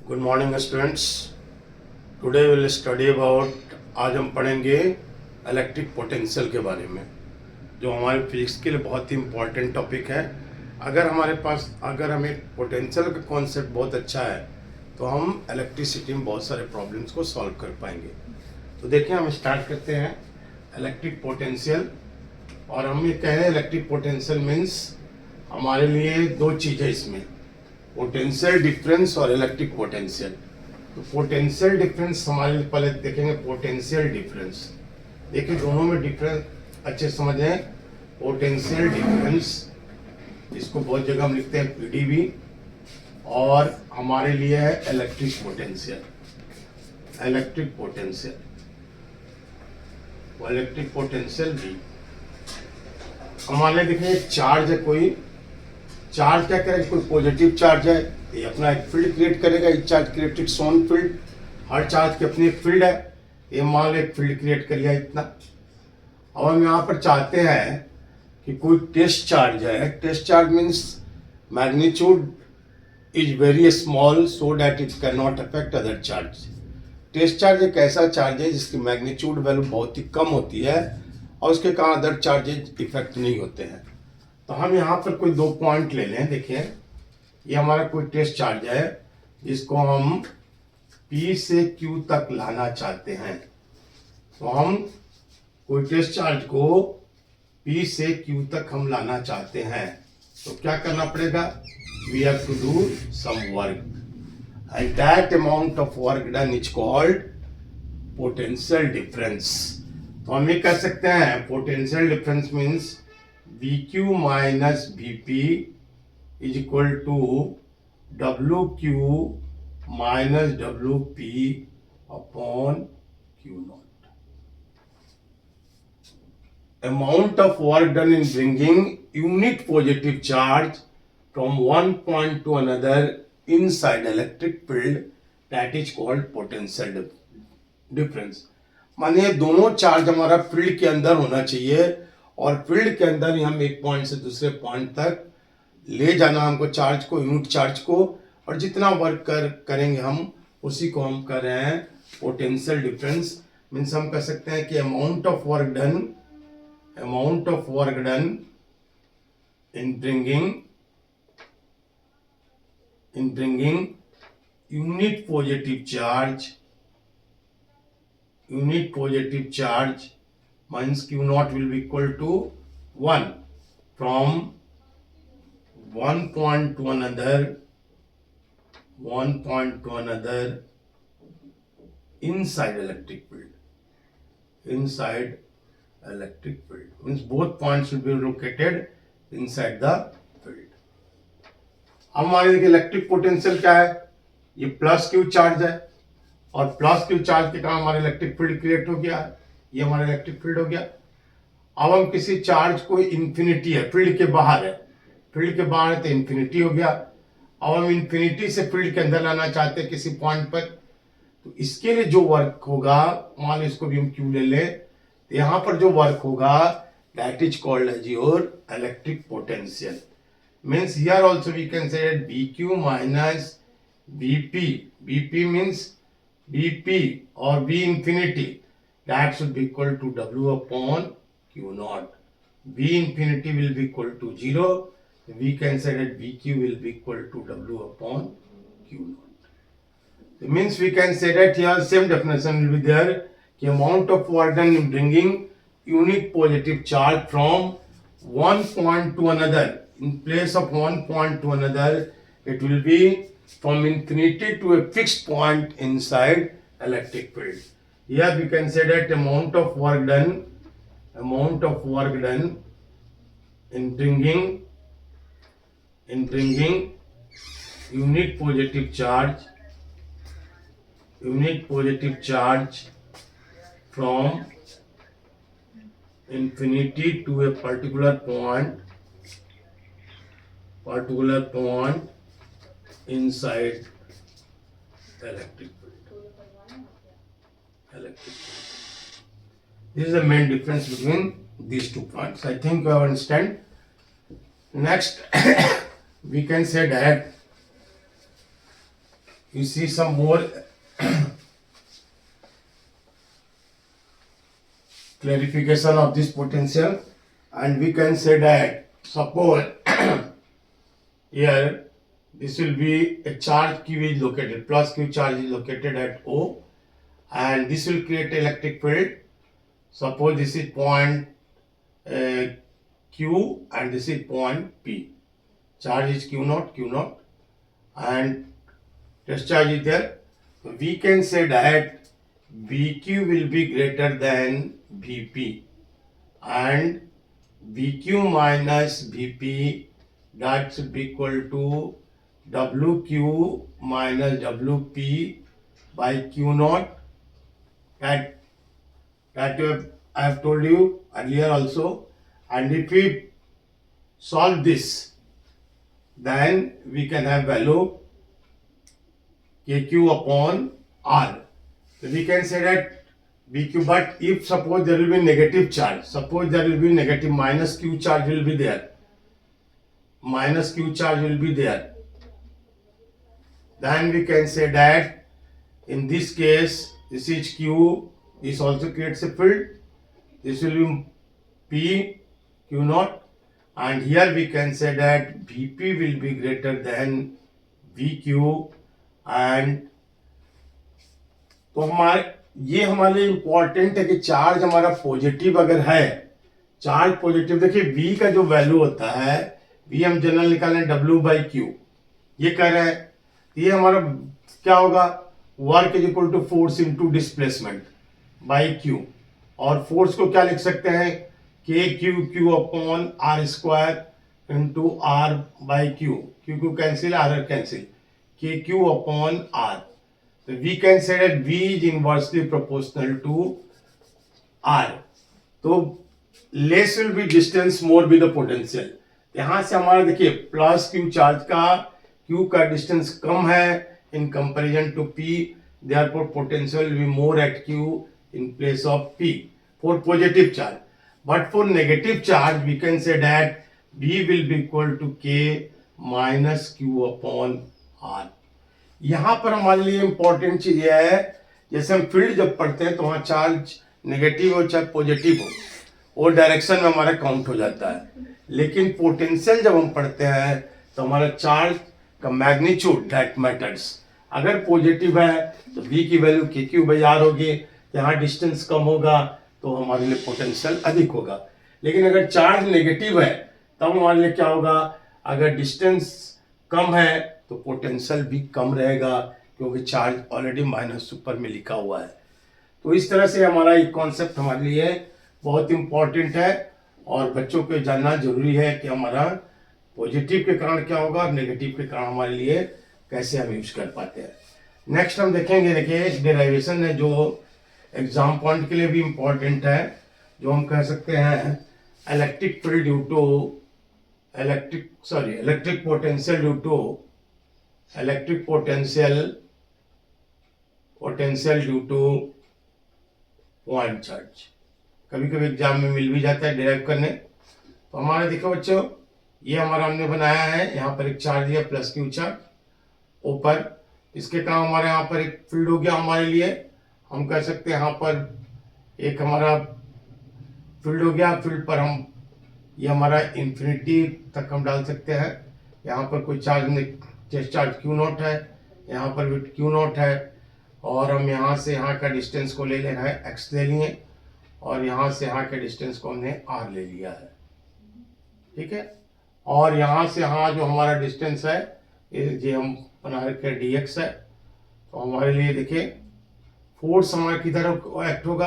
Good morning students. Today will study about, आज हम पढ़ेंगे इलेक्ट्रिक पोटेंशियल के बारे में, जो हमारे फिजिक्स के लिए बहुत ही इम्पोर्टेंट टॉपिक है। अगर हमें पोटेंशियल का कॉन्सेप्ट बहुत अच्छा है तो हम इलेक्ट्रिसिटी में बहुत सारे प्रॉब्लम्स को सॉल्व कर पाएंगे। तो देखिए, हम स्टार्ट करते हैं इलेक्ट्रिक पोटेंशियल। और हम ये कह रहे हैं इलेक्ट्रिक पोटेंशियल मीन्स हमारे लिए दो चीज़ें इसमें, पोटेंशियल डिफरेंस और इलेक्ट्रिक पोटेंशियल। तो पोटेंशियल डिफरेंस हमारे लिए पहले देखेंगे। पोटेंशियल डिफरेंस देखिए, दोनों में डिफरेंस अच्छे समझें। पोटेंशियल डिफरेंस, इसको बहुत जगह हम लिखते हैं पीडीबी, और हमारे लिए है electric potential. Electric potential electric potential भी हमारे लिए देखिए, चार्ज है, कोई चार्ज क्या करेगा, कोई पॉजिटिव चार्ज है, ये अपना एक फील्ड क्रिएट करेगा। एक चार्ज क्रिएटेड सोन फील्ड, हर चार्ज की अपनी एक फील्ड है। ये मान लो एक फील्ड क्रिएट कर लिया इतना। अब हम यहाँ पर चाहते हैं कि कोई टेस्ट चार्ज है। Test charge means magnitude is very small so that it can not affect other charge. Test charge एक ऐसा चार्ज है जिसकी मैग्नीट्यूड वैल्यू बहुत ही कम होती है और उसके कारण अदर चार्जेज इफेक्ट नहीं होते हैं। तो हम यहाँ पर कोई दो पॉइंट ले लें। देखिए, ये हमारा कोई टेस्ट चार्ज है जिसको हम P से Q तक लाना चाहते हैं। तो हम कोई टेस्ट चार्ज को P से Q तक हम लाना चाहते हैं, तो क्या करना पड़ेगा? We have to do some work, and that amount of work done is called potential difference. तो हम ये कह सकते हैं potential difference means VQ minus VP is equal to WQ minus WP upon Q naught. Amount of work done in bringing unit positive charge from one point to another inside electric field, that is called potential difference. मानिए दोनों charge हमारा field के अंदर होना चाहिए और field के अंदर ही हम एक पॉइंट से दूसरे पॉइंट तक ले जाना हमको चार्ज को, यूनिट चार्ज को, और जितना वर्क करेंगे हम उसी को हम कर रहे हैं पोटेंशियल डिफरेंस। मीन्स हम कह सकते हैं कि amount of work done in bringing unit positive charge means Q naught will be equal to 1 from one point to another inside electric field. Means both points will be located inside the field. अब हमारे देखिए electric potential क्या है, ये plus Q charge है, और plus Q charge के कारण हमारा इलेक्ट्रिक फील्ड क्रिएट हो गया है। ये हमारा इलेक्ट्रिक फील्ड हो गया। अब हम किसी चार्ज को, इन्फिनिटी है, फील्ड के बाहर है, तो इन्फिनिटी हो गया। अब हम इन्फिनिटी से फील्ड के अंदर लाना चाहते हैं किसी पॉइंट पर, तो इसके लिए जो वर्क होगा, मान लो इसको भी हम क्यू ले लें, तो यहाँ पर जो वर्क होगा that is called as your electric potential. Means here also we can say BQ minus BP। BP means BP और V infinity, that should be equal to W upon Q naught. V infinity will be equal to 0. We can say that VQ will be equal to W upon Q naught. It means we can say that here same definition will be there. The amount of work done in bringing unit positive charge from one point to another. In place of one point to another, it will be from infinity to a fixed point inside electric field. Here we can say that amount of work done in bringing unit positive charge from infinity to a particular point inside electric field. This is the main difference between these 2 points. I think you understand. Next, we can say that you see some more clarification of this potential, and we can say that suppose here this will be a charge Q is located, plus Q charge is located at O, and this will create electric field. Suppose this is point Q and this is point P. Charge is Q naught, and test charge is there. So we can say that VQ will be greater than VP, and VQ minus VP, that should be equal to WQ minus WP by Q naught. That I have told you earlier also. And if we solve this, then we can have value KQ upon R. So we can say that VQ, but if suppose there will be negative charge, suppose there will be negative, minus Q charge will be there, minus Q charge will be there, then we can say that in this case this is Q, this also creates a field, this will be P Q naught, and here we can say that VP will be greater than VQ, and तो ये हमारे लिए important है कि charge हमारा positive अगर है, charge positive, देखिए V का जो वैल्यू होता है, V हम जनरल निकालें W बाई Q, ये कह रहे हैं, ये हमारा क्या होगा, work is equal to force into displacement by Q, और फोर्स को क्या लिख सकते हैं, Q upon R square into R by Q cancel, R cancel, KQ upon R. So we can say that V is inversely proportional to R. तो less will be distance, more be the potential. यहाँ से हमारा देखिए plus Q charge का Q का distance कम है in comparison to P, therefore potential will be more at Q in place of P for positive charge. But for negative charge we can say that V will be equal to K minus Q upon R. यहाँ पर हमारे लिए important चीज यह है, जैसे हम field जब पढ़ते हैं तो वहाँ चार्ज नेगेटिव हो चाहे पॉजिटिव हो, वो डायरेक्शन में हमारा काउंट हो जाता है, लेकिन पोटेंशियल जब हम पढ़ते हैं तो हमारा चार्ज का मैग्नीट्यूड दैट मैटर्स. अगर पॉजिटिव है तो V की वैल्यू KQ बाई R होगी, यहाँ डिस्टेंस कम होगा तो हमारे लिए पोटेंशियल अधिक होगा. लेकिन अगर चार्ज नेगेटिव है तब हमारे लिए क्या होगा, अगर डिस्टेंस कम है तो पोटेंशियल भी कम रहेगा, क्योंकि चार्ज ऑलरेडी माइनस ऊपर में लिखा हुआ है. तो इस तरह से हमारा ये कॉन्सेप्ट हमारे लिए बहुत इंपॉर्टेंट है, और बच्चों को जानना जरूरी है कि हमारा पॉजिटिव के कारण क्या होगा और नेगेटिव के कारण हमारे लिए कैसे हम यूज कर पाते हैं. नेक्स्ट हम देखेंगे, देखिए डेरिवेशन है जो एग्जाम पॉइंट के लिए भी इंपॉर्टेंट है, जो हम कह सकते हैं electric field due to electric potential due to electric potential due to point charge. कभी कभी एग्जाम में मिल भी जाता है डिराइव करने. तो हमारा देखो बच्चों, ये हमारा हमने बनाया है, यहाँ पर एक चार्ज दिया प्लस Q चार्ज ऊपर, इसके कारण हमारे यहाँ पर एक फील्ड हो गया हमारे लिए, हम कह सकते हैं यहाँ पर एक हमारा फील्ड हो गया. फील्ड पर हम ये हमारा इंफिनिटी तक हम डाल सकते हैं. यहाँ पर कोई चार्ज नहीं, टेस्ट चार्ज Q नॉट है, यहाँ पर भी Q नॉट है, और हम यहाँ से यहाँ का डिस्टेंस को ले रहे हैं x ले लिए, और यहाँ से यहाँ के डिस्टेंस को हमने r ले लिया है. ठीक है, और यहाँ से यहाँ जो हमारा डिस्टेंस है ये हम बना रखे dx है. तो हमारे लिए देखिए फोर्स हमारा किधर एक्ट होगा,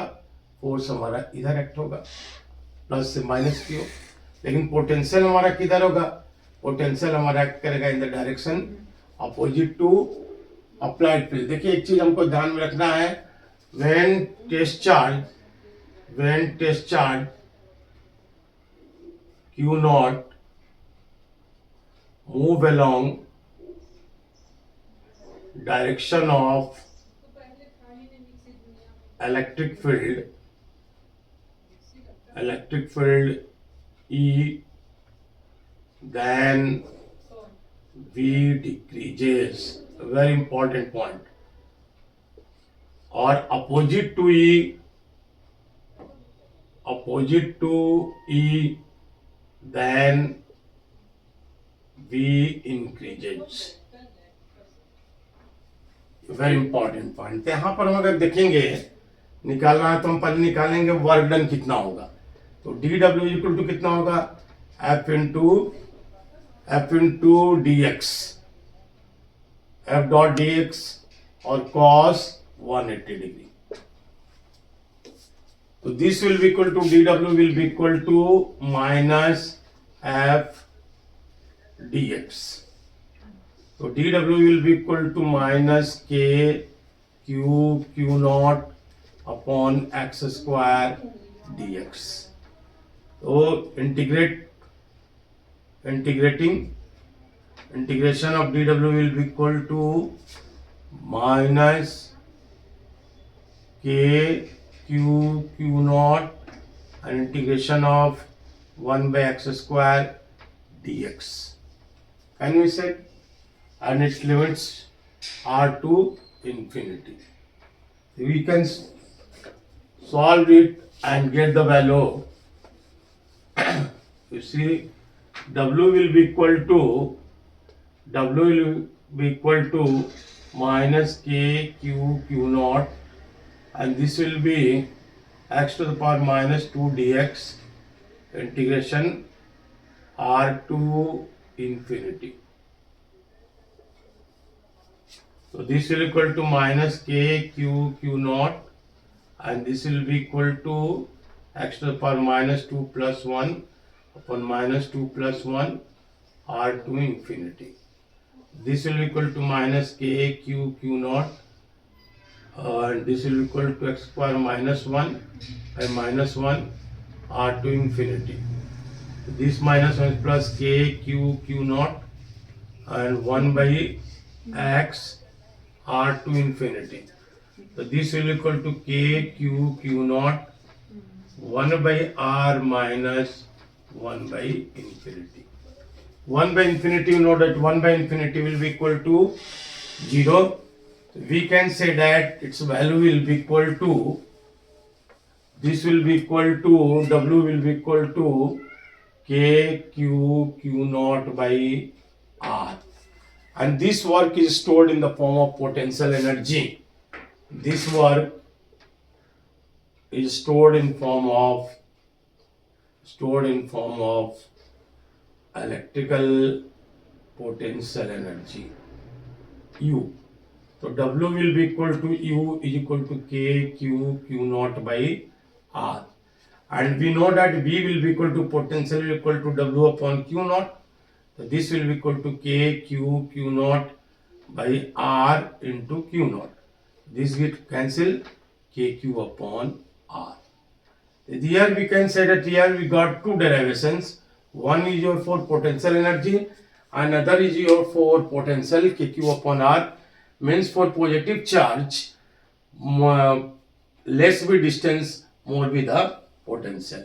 फोर्स हमारा इधर एक्ट होगा, प्लस से माइनस Q. लेकिन पोटेंशियल हमारा किधर होगा, पोटेंशियल हमारा एक्ट करेगा in the direction opposite to applied field. देखिए एक चीज हमको ध्यान में रखना है, when test charge Q not move along direction of electric field E, then V decreases very important point. Or opposite to E, then V increases. Very important point. यहाँ पर हम अगर देखेंगे निकालना है तो हम पहले निकालेंगे वर्क डन कितना होगा। तो डी डब्ल्यू इक्वल टू कितना होगा, F into d x, F dot d x और कॉस 180 डिग्री। तो this will be equal to d W will be equal to minus F d x. So dW will be equal to minus k q naught upon x square dx. So integration of dW will be equal to minus k q naught and integration of 1 by x square dx. Can we say? And its limits are to infinity. We can solve it and get the value. You see, W will be equal to minus k q naught, and this will be x to the power minus 2 dx integration r to infinity. So this will equal to minus k q naught, and this will be equal to x to the power minus 2 plus 1 upon minus 2 plus 1 r to infinity. This will be equal to minus k q naught, and this will be equal to x power minus 1 by minus 1 r to infinity. This minus 1 plus k q naught and 1 by x r to infinity. So this will equal to k q naught 1 by r minus 1 by infinity. 1 by infinity, you know that 1 by infinity will be equal to 0. So we can say that its value will be equal to, this will be equal to, W will be equal to k q naught by r. And this work is stored in the form of potential energy. This work is stored in form of electrical potential energy, U. So W will be equal to U is equal to k q naught by r. And we know that V will be equal to potential equal to W upon q naught. So this will be equal to k q naught by r into q naught. This get cancel, kq upon r. Here we can say that here we got two derivations. One is your for potential energy, another is your for potential kq upon r. Means for positive charge, less be distance, more be the potential.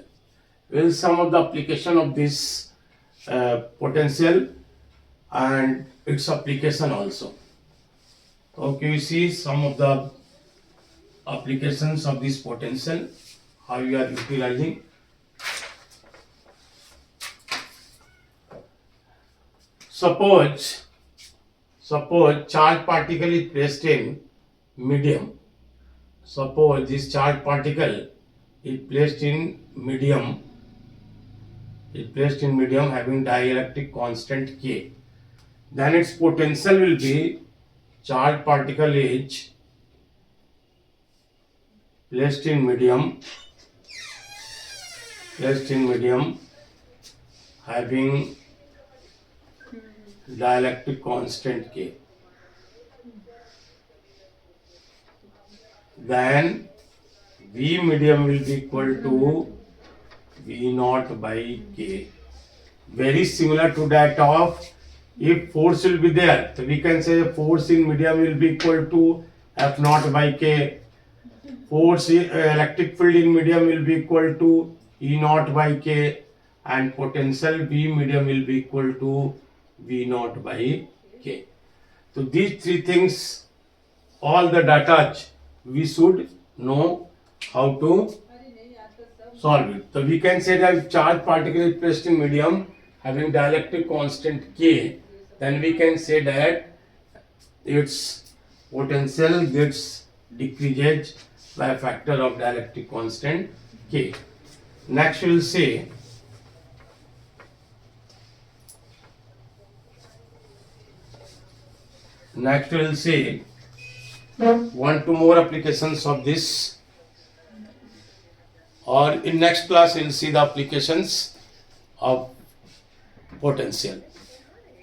Well, some of the application of this potential and its application also. Okay, you see some of the applications of this potential, how you are utilizing. Suppose charge particle is placed in medium. Suppose this charge particle is placed in medium. Having dielectric constant K. Then its potential will be, charge particle is placed in medium having dielectric constant K. Then V medium will be equal to V naught by K. Very similar to that of, if force will be there, so we can say force in medium will be equal to F naught by K. Force electric field in medium will be equal to E naught by K, and potential V medium will be equal to V naught by K. So these three things, all the data we should know how to solve it. So we can say that if charged particle is placed in medium having dielectric constant K, then we can say that its potential gets decreased by a factor of dielectric constant K. Next we will say one two more applications of this, or in next class we'll see the applications of potential.